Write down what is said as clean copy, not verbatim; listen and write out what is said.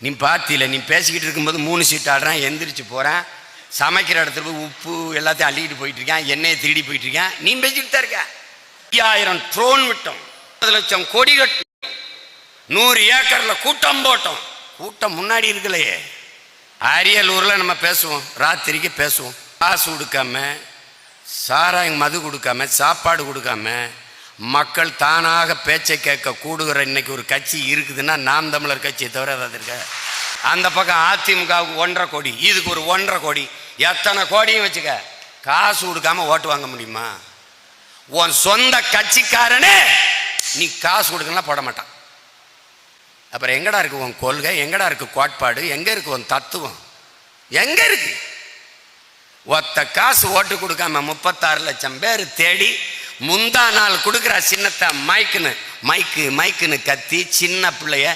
நீ பார்த்தில, நீ பேசிக்கிட்டு இருக்கும்போது 3 சீட் ஆடுறான், எந்திரிச்சு போகிறேன், சமைக்கிற இடத்துல போய் உப்பு எல்லாத்தையும் அள்ளிக்கிட்டு போயிட்டு இருக்கேன், எண்ணெயை திருடி போயிட்டு இருக்கேன், நீ பேசிக்கிட்டு தான் இருக்க. 5000 ட்ரோன் விட்டோம், 10 லட்சம் கோடி கட்டும், 100 ஏக்கர்ல கூட்டம் போட்டோம். கூட்டம் முன்னாடி இருக்கலையே. அரியலூரில் நம்ம பேசுவோம், ராத்திரிக்கு பேசுவோம், காசு கொடுக்காம, சாராயம் மது கொடுக்காம, சாப்பாடு கொடுக்காம, மக்கள் தானாக பேச்சை கேட்க கூடுகிற இன்னைக்கு ஒரு கட்சி இருக்குதுன்னா நாம் தமிழர் கட்சியை தவிர ஏதாவது இருக்க. அந்த பக்கம் அதிமுகவுக்கு 1.5 கோடி, இதுக்கு ஒரு 1.5 கோடி, எத்தனை கோடியும் வச்சுக்க, காசு கொடுக்காம ஓட்டு வாங்க முடியுமா? உன் சொந்த கட்சிக்காரனே நீ காசு கொடுக்கலாம் போட மாட்டான். அப்புறம் எங்கடா இருக்கு உன் கொள்கை, எங்கடா இருக்கு கோட்பாடு, எங்க இருக்கு உன் தத்துவம், எங்க இருக்கு? ஒத்த காசு ஓட்டு கொடுக்காம 36 லட்சம் பேர் தேடி முந்தா நாள் கொடுக்குற சின்னத்தை மைக்குன்னு கத்தி சின்ன பிள்ளைய